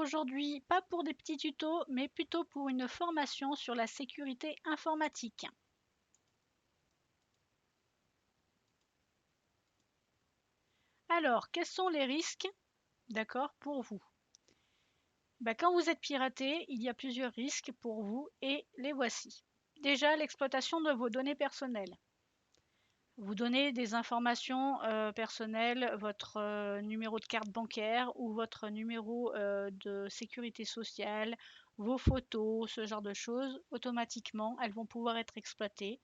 aujourd'hui pas pour des petits tutos, mais plutôt pour une formation sur la sécurité informatique. Alors, quels sont les risques, d'accord, pour vous? Quand vous êtes piraté, il y a plusieurs risques pour vous et les voici. Déjà, l'exploitation de vos données personnelles. Vous donnez des informations personnelles, votre numéro de carte bancaire ou votre numéro de sécurité sociale, vos photos, ce genre de choses, automatiquement, elles vont pouvoir être exploitées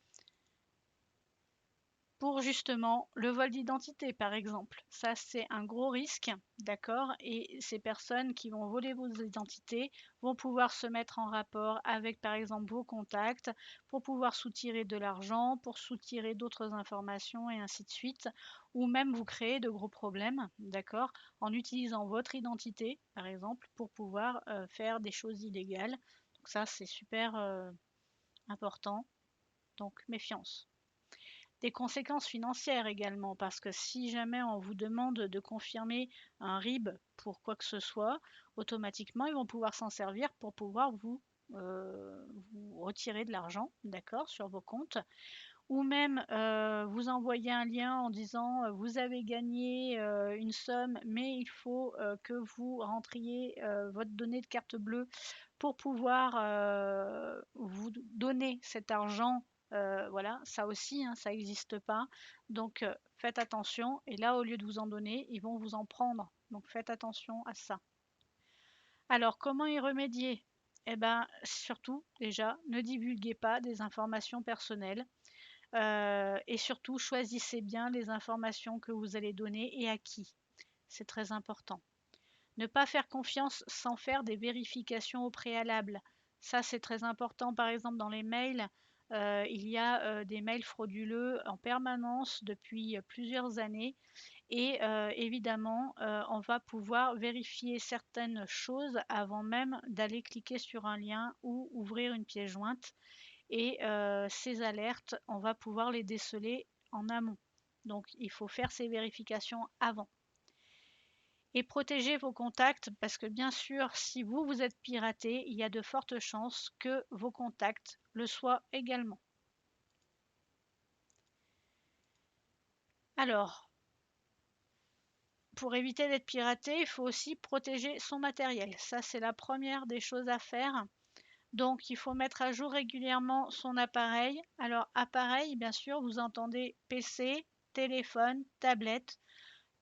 pour justement le vol d'identité, par exemple. Ça, c'est un gros risque, d'accord? Et ces personnes qui vont voler vos identités vont pouvoir se mettre en rapport avec, par exemple, vos contacts pour pouvoir soutirer de l'argent, pour soutirer d'autres informations et ainsi de suite, ou même vous créer de gros problèmes, d'accord? En utilisant votre identité, par exemple, pour pouvoir faire des choses illégales. Donc ça, c'est super important. Donc méfiance. Des conséquences financières également, parce que si jamais on vous demande de confirmer un RIB pour quoi que ce soit, automatiquement ils vont pouvoir s'en servir pour pouvoir vous retirer de l'argent, d'accord, sur vos comptes, ou même vous envoyer un lien en disant vous avez gagné une somme, mais il faut que vous rentriez votre donnée de carte bleue pour pouvoir vous donner cet argent. Voilà, ça aussi, hein, ça n'existe pas. Donc faites attention. Et là, au lieu de vous en donner, ils vont vous en prendre. Donc faites attention à ça. Alors, comment y remédier? Eh bien, surtout, déjà, ne divulguez pas des informations personnelles. Et surtout, choisissez bien les informations que vous allez donner et à qui. C'est très important. Ne pas faire confiance sans faire des vérifications au préalable. Ça, c'est très important. Par exemple, dans les mails, il y a des mails frauduleux en permanence depuis plusieurs années. Et évidemment, on va pouvoir vérifier certaines choses avant même d'aller cliquer sur un lien ou ouvrir une pièce jointe. Et ces alertes, on va pouvoir les déceler en amont. Donc, il faut faire ces vérifications avant. Et protégez vos contacts parce que bien sûr, si vous êtes piraté, il y a de fortes chances que vos contacts le soient également. Alors, pour éviter d'être piraté, il faut aussi protéger son matériel. Ça, c'est la première des choses à faire. Donc, il faut mettre à jour régulièrement son appareil. Alors, appareil, bien sûr, vous entendez PC, téléphone, tablette.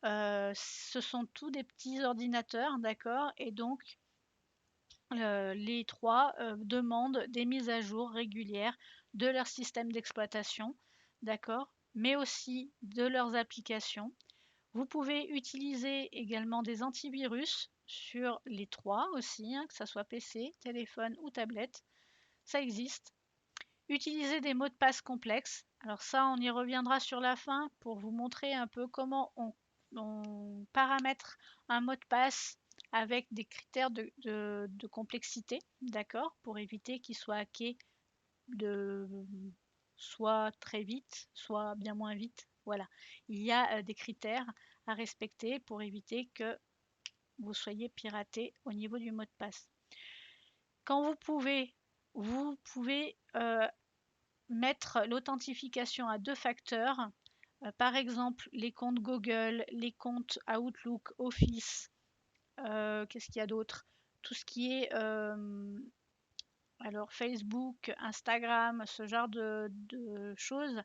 Ce sont tous des petits ordinateurs, d'accord? Et donc, les trois demandent des mises à jour régulières de leur système d'exploitation, d'accord? Mais aussi de leurs applications. Vous pouvez utiliser également des antivirus sur les trois aussi, hein, que ce soit PC, téléphone ou tablette. Ça existe. Utilisez des mots de passe complexes. Alors ça, on y reviendra sur la fin pour vous montrer un peu comment on paramètre un mot de passe avec des critères de complexité, d'accord, pour éviter qu'il soit hacké de soit très vite, soit bien moins vite. Voilà, il y a des critères à respecter pour éviter que vous soyez piraté au niveau du mot de passe. Quand vous pouvez mettre l'authentification à deux facteurs, par exemple les comptes Google, les comptes Outlook, Office, qu'est-ce qu'il y a d'autre? Tout ce qui est alors Facebook, Instagram, ce genre de choses,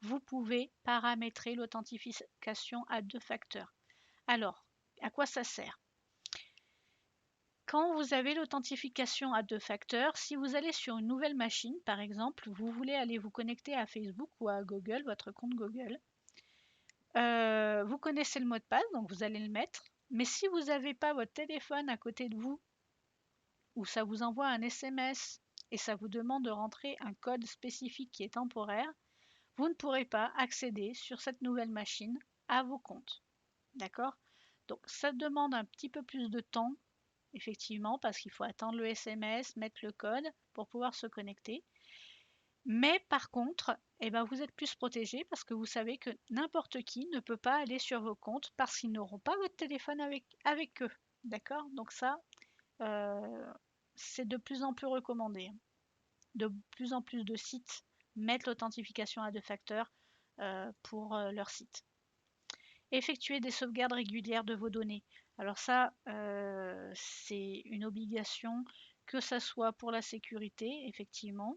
vous pouvez paramétrer l'authentification à deux facteurs. Alors, à quoi ça sert? Quand vous avez l'authentification à deux facteurs, si vous allez sur une nouvelle machine, par exemple, vous voulez aller vous connecter à Facebook ou à Google, votre compte Google, vous connaissez le mot de passe, donc vous allez le mettre. Mais si vous n'avez pas votre téléphone à côté de vous, ou ça vous envoie un SMS et ça vous demande de rentrer un code spécifique qui est temporaire, vous ne pourrez pas accéder sur cette nouvelle machine à vos comptes. D'accord? Donc ça demande un petit peu plus de temps, effectivement, parce qu'il faut attendre le SMS, mettre le code pour pouvoir se connecter. Mais par contre, eh ben, vous êtes plus protégé parce que vous savez que n'importe qui ne peut pas aller sur vos comptes parce qu'ils n'auront pas votre téléphone avec eux. D'accord? Donc ça, c'est de plus en plus recommandé. De plus en plus de sites mettent l'authentification à 2 facteurs pour leur site. Effectuer des sauvegardes régulières de vos données. Alors ça, c'est une obligation, que ça soit pour la sécurité, effectivement,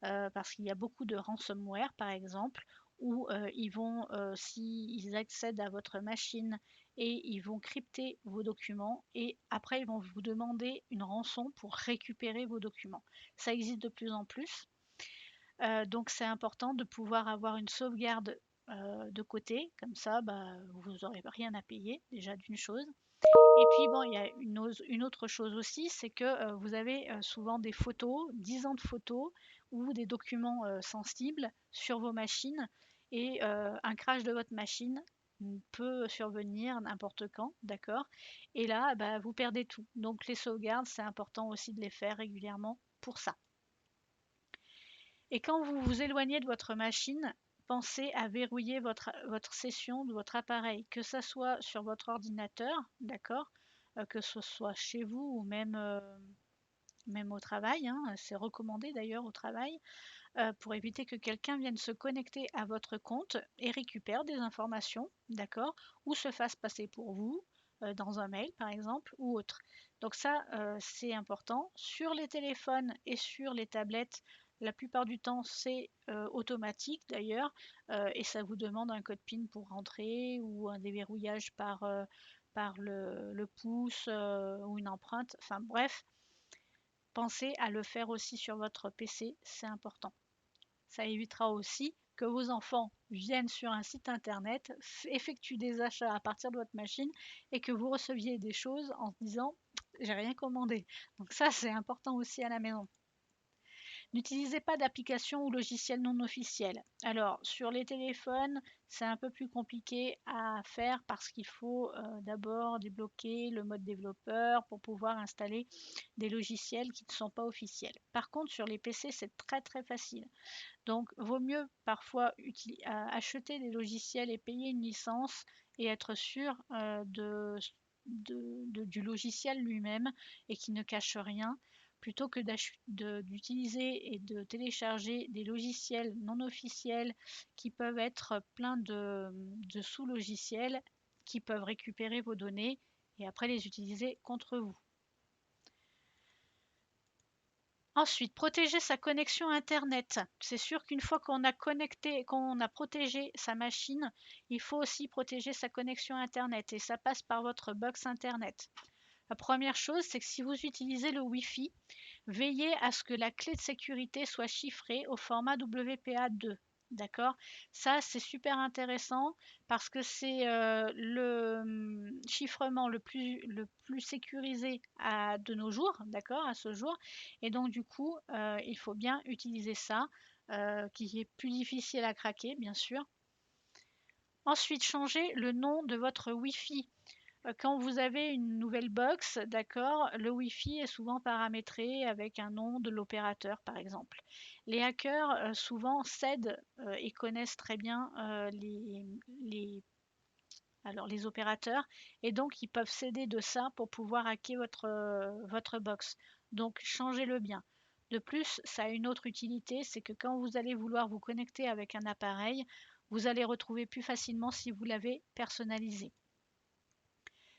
parce qu'il y a beaucoup de ransomware, par exemple, où ils vont, s'ils accèdent à votre machine et ils vont crypter vos documents et après ils vont vous demander une rançon pour récupérer vos documents. Ça existe de plus en plus. Donc c'est important de pouvoir avoir une sauvegarde de côté, comme ça vous n'aurez rien à payer déjà d'une chose. Et puis bon, il y a une autre chose aussi, c'est que vous avez souvent des photos, 10 ans de photos ou des documents sensibles sur vos machines et un crash de votre machine peut survenir n'importe quand, d'accord. Et là, vous perdez tout. Donc les sauvegardes, c'est important aussi de les faire régulièrement pour ça. Et quand vous vous éloignez de votre machine, pensez à verrouiller votre session de votre appareil, que ce soit sur votre ordinateur, d'accord, que ce soit chez vous ou même au travail, hein, c'est recommandé d'ailleurs au travail, pour éviter que quelqu'un vienne se connecter à votre compte et récupère des informations, d'accord, ou se fasse passer pour vous dans un mail par exemple ou autre. Donc ça, c'est important. Sur les téléphones et sur les tablettes, la plupart du temps, c'est automatique d'ailleurs, et ça vous demande un code PIN pour rentrer ou un déverrouillage par le pouce ou une empreinte. Enfin bref, pensez à le faire aussi sur votre PC, c'est important. Ça évitera aussi que vos enfants viennent sur un site internet, effectuent des achats à partir de votre machine et que vous receviez des choses en se disant j'ai rien commandé. Donc ça, c'est important aussi à la maison. N'utilisez pas d'applications ou logiciels non officiels. Alors, sur les téléphones, c'est un peu plus compliqué à faire parce qu'il faut d'abord débloquer le mode développeur pour pouvoir installer des logiciels qui ne sont pas officiels. Par contre, sur les PC, c'est très très facile. Donc, vaut mieux parfois acheter des logiciels et payer une licence et être sûr du logiciel lui-même et qui ne cache rien, plutôt que d'utiliser et de télécharger des logiciels non officiels qui peuvent être pleins de sous-logiciels qui peuvent récupérer vos données et après les utiliser contre vous. Ensuite, protéger sa connexion Internet. C'est sûr qu'une fois qu'on a connecté, qu'on a protégé sa machine, il faut aussi protéger sa connexion Internet et ça passe par votre box Internet. La première chose, c'est que si vous utilisez le Wi-Fi, veillez à ce que la clé de sécurité soit chiffrée au format WPA2. D'accord? Ça, c'est super intéressant parce que c'est le chiffrement le plus sécurisé de nos jours, d'accord, à ce jour. Et donc, du coup, il faut bien utiliser ça, qui est plus difficile à craquer, bien sûr. Ensuite, changez le nom de votre Wi-Fi. Quand vous avez une nouvelle box, d'accord, le Wi-Fi est souvent paramétré avec un nom de l'opérateur, par exemple. Les hackers, souvent, cèdent et connaissent très bien les opérateurs et donc ils peuvent céder de ça pour pouvoir hacker votre box. Donc, changez-le bien. De plus, ça a une autre utilité, c'est que quand vous allez vouloir vous connecter avec un appareil, vous allez retrouver plus facilement si vous l'avez personnalisé.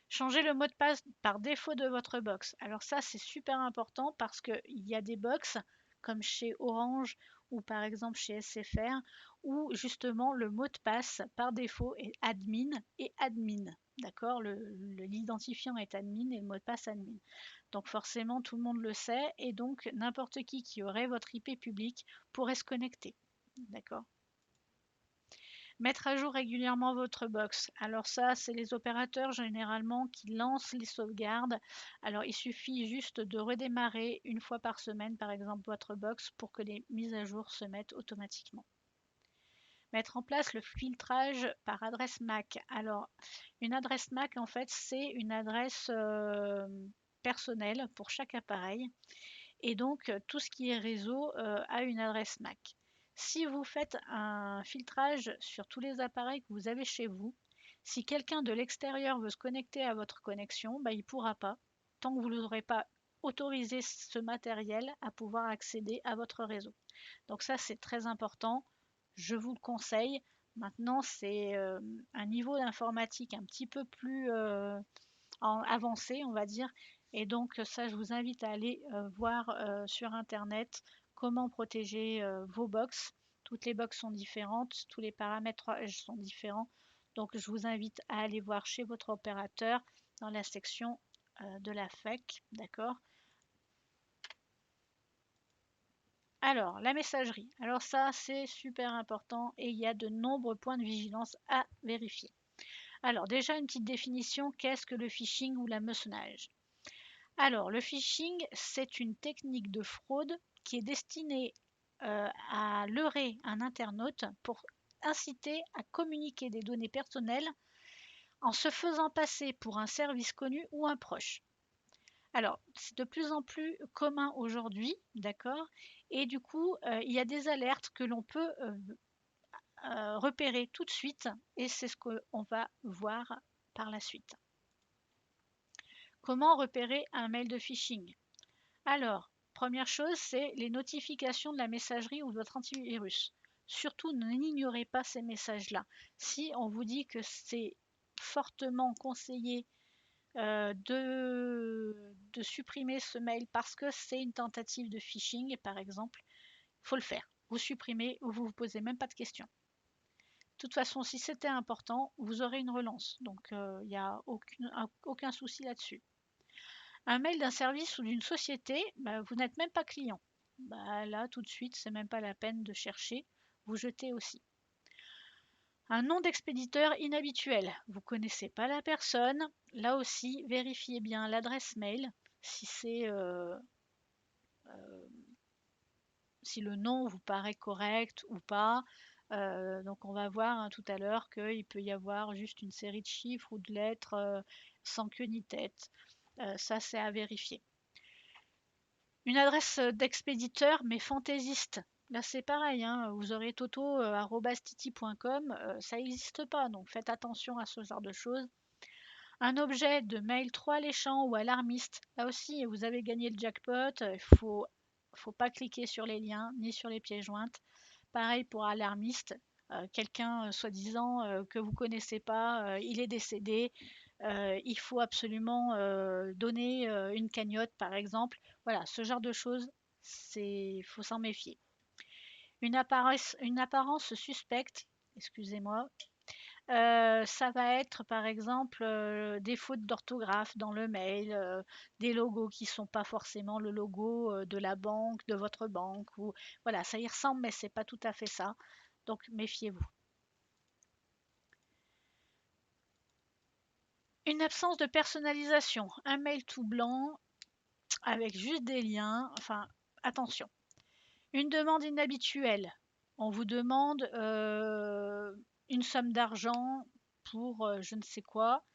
Changez le mot de passe par défaut de votre box. Alors ça, c'est super important parce qu'il y a des box comme chez Orange ou par exemple chez SFR où justement le mot de passe par défaut est admin et admin. D'accord, l'identifiant est admin et le mot de passe admin. Donc forcément, tout le monde le sait et donc n'importe qui aurait votre IP public pourrait se connecter. D'accord. Mettre à jour régulièrement votre box. Alors ça, c'est les opérateurs généralement qui lancent les sauvegardes. Alors il suffit juste de redémarrer une fois par semaine, par exemple, votre box pour que les mises à jour se mettent automatiquement. Mettre en place le filtrage par adresse MAC. Alors, une adresse MAC, en fait, c'est une adresse personnelle pour chaque appareil. Et donc, tout ce qui est réseau a une adresse MAC. Si vous faites un filtrage sur tous les appareils que vous avez chez vous, si quelqu'un de l'extérieur veut se connecter à votre connexion, il ne pourra pas tant que vous n'aurez pas autoriser ce matériel à pouvoir accéder à votre réseau. Donc ça, c'est très important. Je vous le conseille. Maintenant, c'est un niveau d'informatique un petit peu plus avancé, on va dire. Et donc ça, je vous invite à aller voir sur Internet comment protéger vos box. Toutes les box sont différentes, tous les paramétrages sont différents. Donc je vous invite à aller voir chez votre opérateur dans la section de la FEC, d'accord. Alors, la messagerie. Alors ça, c'est super important et il y a de nombreux points de vigilance à vérifier. Alors déjà, une petite définition, qu'est-ce que le phishing ou l'hameçonnage? Alors, le phishing, c'est une technique de fraude qui est destinée à leurrer un internaute pour inciter à communiquer des données personnelles en se faisant passer pour un service connu ou un proche. Alors, c'est de plus en plus commun aujourd'hui, d'accord? Et du coup, il y a des alertes que l'on peut repérer tout de suite et c'est ce qu'on va voir par la suite. Comment repérer un mail de phishing? Alors, première chose, c'est les notifications de la messagerie ou de votre antivirus. Surtout, n'ignorez pas ces messages-là. Si on vous dit que c'est fortement conseillé de supprimer ce mail parce que c'est une tentative de phishing, par exemple, il faut le faire. Vous supprimez ou vous ne vous posez même pas de questions. De toute façon, si c'était important, vous aurez une relance. Donc, il n'y a aucun souci là-dessus. Un mail d'un service ou d'une société, bah, vous n'êtes même pas client. Bah, là, tout de suite, c'est même pas la peine de chercher. Vous jetez aussi. Un nom d'expéditeur inhabituel. Vous ne connaissez pas la personne. Là aussi, vérifiez bien l'adresse mail, si c'est si le nom vous paraît correct ou pas. Donc on va voir hein, tout à l'heure qu'il peut y avoir juste une série de chiffres ou de lettres sans queue ni tête. Ça, c'est à vérifier. Une adresse d'expéditeur, mais fantaisiste. Là, c'est pareil, hein, vous aurez toto@titi.com, ça n'existe pas, donc faites attention à ce genre de choses. Un objet de mail trop alléchant ou alarmiste. Là aussi, vous avez gagné le jackpot, faut pas cliquer sur les liens ni sur les pièces jointes. Pareil pour alarmiste, quelqu'un soi-disant que vous connaissez pas, il est décédé, il faut absolument donner une cagnotte par exemple. Voilà, ce genre de choses, il faut s'en méfier. Une apparence suspecte, excusez-moi, ça va être par exemple des fautes d'orthographe dans le mail, des logos qui ne sont pas forcément le logo de la banque, de votre banque, ou voilà, ça y ressemble, mais c'est pas tout à fait ça. Donc méfiez-vous. Une absence de personnalisation, un mail tout blanc avec juste des liens, enfin attention. Une demande inhabituelle, on vous demande une somme d'argent pour je ne sais quoi.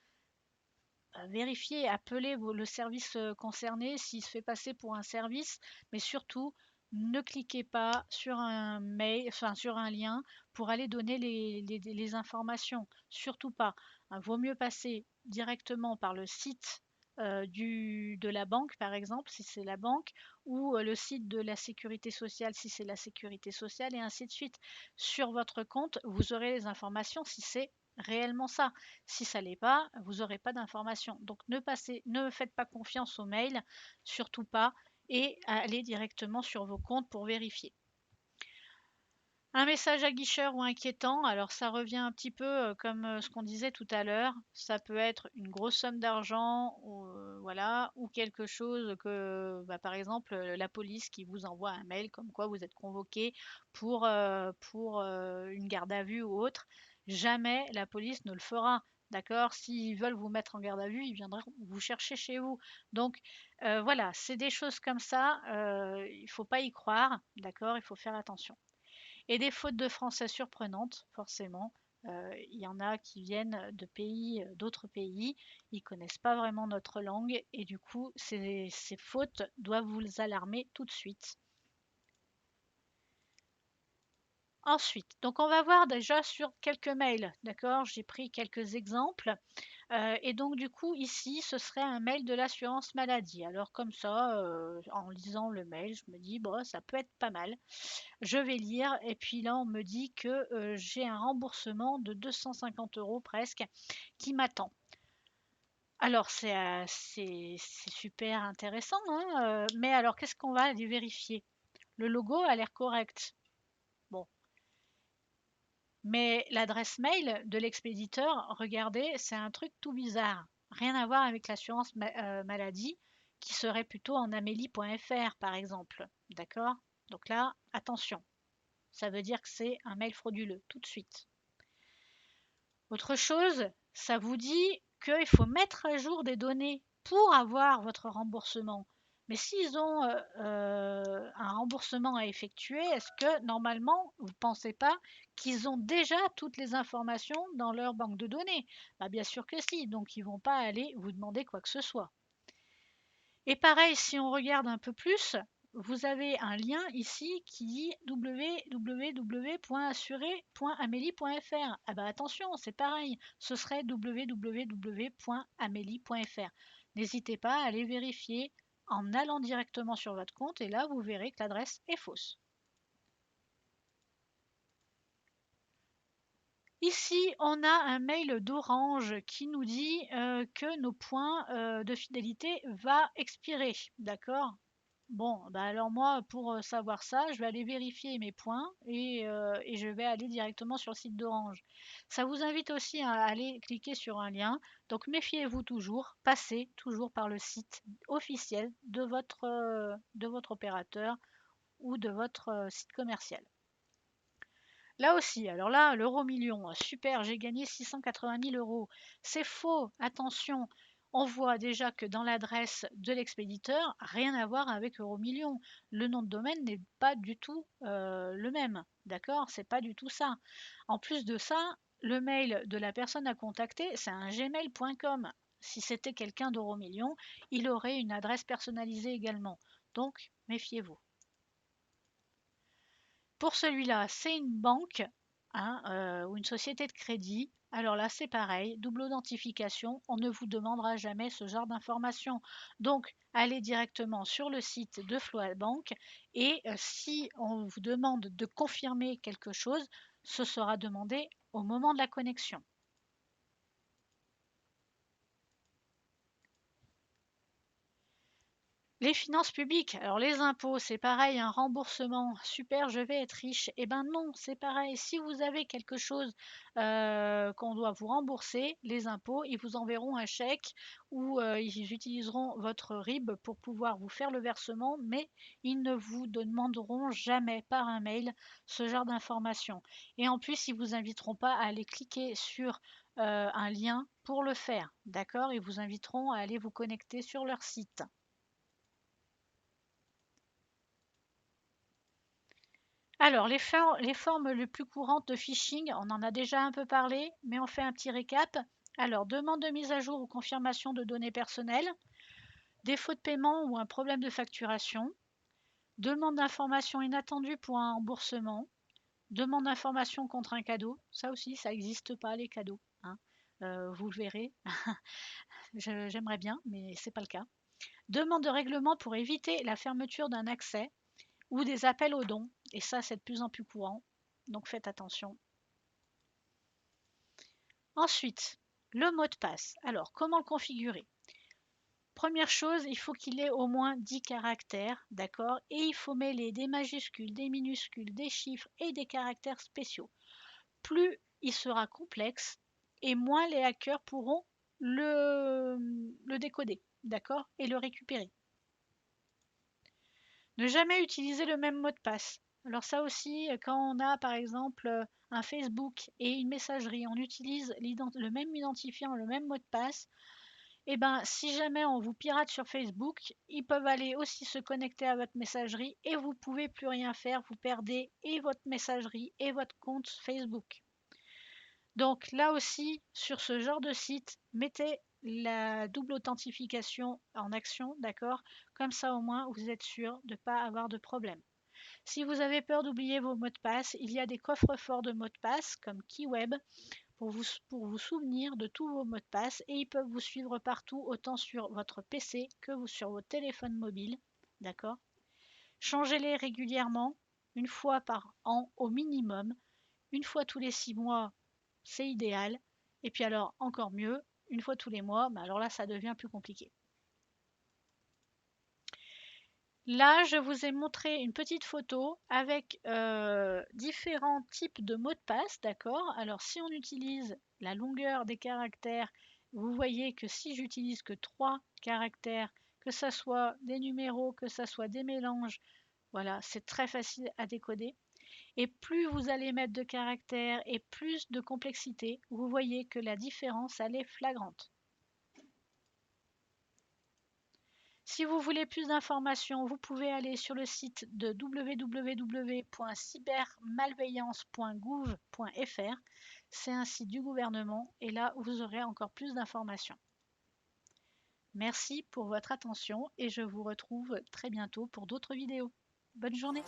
Vérifiez, appelez le service concerné s'il se fait passer pour un service, mais surtout ne cliquez pas sur un mail, enfin sur un lien pour aller donner les informations. Surtout pas. Vaut mieux passer directement par le site de la banque, par exemple, si c'est la banque, ou le site de la sécurité sociale, si c'est la sécurité sociale, et ainsi de suite. Sur votre compte, vous aurez les informations si c'est réellement ça. Si ça l'est pas, vous n'aurez pas d'informations. Donc ne faites pas confiance aux mails, surtout pas, et allez directement sur vos comptes pour vérifier. Un message aguicheur ou inquiétant, alors ça revient un petit peu comme ce qu'on disait tout à l'heure. Ça peut être une grosse somme d'argent, ou, voilà, ou quelque chose que, bah, par exemple, la police qui vous envoie un mail comme quoi vous êtes convoqué pour une garde à vue ou autre. Jamais la police ne le fera. D'accord? S'ils veulent vous mettre en garde à vue, ils viendront vous chercher chez vous. Donc voilà, c'est des choses comme ça. Il ne faut pas y croire. D'accord? Il faut faire attention. Et des fautes de français surprenantes, forcément. Il y en a qui viennent de pays, d'autres pays, ils connaissent pas vraiment notre langue et du coup, ces fautes doivent vous alarmer tout de suite. Ensuite, donc on va voir déjà sur quelques mails, d'accord? J'ai pris quelques exemples. Et donc du coup ici, ce serait un mail de l'assurance maladie. Alors comme ça, en lisant le mail, je me dis: «Bon, ça peut être pas mal». Je vais lire et puis là, on me dit que, j'ai un remboursement de 250 € presque qui m'attend. Alors c'est super intéressant, hein, mais alors qu'est-ce qu'on va aller vérifier? Le logo a l'air correct. Bon, mais l'adresse mail de l'expéditeur, regardez, c'est un truc tout bizarre. Rien à voir avec l'assurance maladie qui serait plutôt en amélie.fr par exemple. D'accord? Donc là, attention, ça veut dire que c'est un mail frauduleux tout de suite. Autre chose, ça vous dit qu'il faut mettre à jour des données pour avoir votre remboursement. Mais s'ils ont un remboursement à effectuer, est-ce que normalement, vous ne pensez pas qu'ils ont déjà toutes les informations dans leur banque de données? Bah, bien sûr que si, donc ils ne vont pas aller vous demander quoi que ce soit. Et pareil, si on regarde un peu plus, vous avez un lien ici qui dit www.assuré.amélie.fr. Ah bah attention, c'est pareil, ce serait www.amélie.fr. N'hésitez pas à aller vérifier en allant directement sur votre compte et là vous verrez que l'adresse est fausse. Ici, on a un mail d'Orange qui nous dit que nos points de fidélité va expirer. D'accord? Bon, bah alors moi, pour savoir ça, je vais aller vérifier mes points et je vais aller directement sur le site d'Orange. Ça vous invite aussi à aller cliquer sur un lien. Donc méfiez-vous toujours, passez toujours par le site officiel de votre opérateur ou de votre site commercial. Là aussi, alors là, l'euro million, super, j'ai gagné 680 000 euros. C'est faux, attention. On voit déjà que dans l'adresse de l'expéditeur, rien à voir avec euro million. Le nom de domaine n'est pas du tout le même, d'accord? C'est pas du tout ça. En plus de ça, le mail de la personne à contacter, c'est un gmail.com. Si c'était quelqu'un d'euro million, il aurait une adresse personnalisée également. Donc, méfiez-vous. Pour celui-là, c'est une banque, hein, ou une société de crédit. Alors là, c'est pareil, double authentification, on ne vous demandera jamais ce genre d'informations. Donc, allez directement sur le site de Floa Bank et si on vous demande de confirmer quelque chose, ce sera demandé au moment de la connexion. Les finances publiques, alors les impôts, c'est pareil, un remboursement, super, je vais être riche. Eh ben non, c'est pareil. Si vous avez quelque chose qu'on doit vous rembourser, les impôts, ils vous enverront un chèque ou ils utiliseront votre RIB pour pouvoir vous faire le versement, mais ils ne vous demanderont jamais par un mail ce genre d'informations. Et en plus, ils vous inviteront pas à aller cliquer sur un lien pour le faire, d'accord? Ils vous inviteront à aller vous connecter sur leur site. Alors, les formes les plus courantes de phishing, on en a déjà un peu parlé, mais on fait un petit récap. Alors, demande de mise à jour ou confirmation de données personnelles, défaut de paiement ou un problème de facturation, demande d'information inattendue pour un remboursement, demande d'information contre un cadeau. Ça aussi, ça n'existe pas les cadeaux, hein. Vous le verrez, j'aimerais bien, mais c'est pas le cas. Demande de règlement pour éviter la fermeture d'un accès ou des appels aux dons. Et ça, c'est de plus en plus courant. Donc faites attention. Ensuite, le mot de passe. Alors, comment le configurer? Première chose, il faut qu'il ait au moins 10 caractères, d'accord? Et il faut mêler des majuscules, des minuscules, des chiffres et des caractères spéciaux. Plus il sera complexe et moins les hackers pourront le décoder, d'accord? Et le récupérer. Ne jamais utiliser le même mot de passe. Alors ça aussi, quand on a par exemple un Facebook et une messagerie, on utilise le même identifiant, le même mot de passe, et ben si jamais on vous pirate sur Facebook, ils peuvent aller aussi se connecter à votre messagerie et vous pouvez plus rien faire, vous perdez et votre messagerie et votre compte Facebook. Donc là aussi, sur ce genre de site, mettez la double authentification en action, d'accord? Comme ça au moins, vous êtes sûr de ne pas avoir de problème. Si vous avez peur d'oublier vos mots de passe, il y a des coffres-forts de mots de passe comme KeyWeb pour vous souvenir de tous vos mots de passe et ils peuvent vous suivre partout, autant sur votre PC que sur vos téléphones mobiles. D'accord? Changez-les régulièrement, une fois par an au minimum. Une fois tous les 6 mois, c'est idéal. Et puis alors, encore mieux, une fois tous les mois, mais alors là, ça devient plus compliqué. Là, je vous ai montré une petite photo avec différents types de mots de passe, d'accord? Alors, si on utilise la longueur des caractères, vous voyez que si j'utilise que 3 caractères, que ça soit des numéros, que ça soit des mélanges, voilà, c'est très facile à décoder. Et plus vous allez mettre de caractères et plus de complexité, vous voyez que la différence, elle est flagrante. Si vous voulez plus d'informations, vous pouvez aller sur le site de www.cybermalveillance.gouv.fr. C'est un site du gouvernement et là, vous aurez encore plus d'informations. Merci pour votre attention et je vous retrouve très bientôt pour d'autres vidéos. Bonne journée!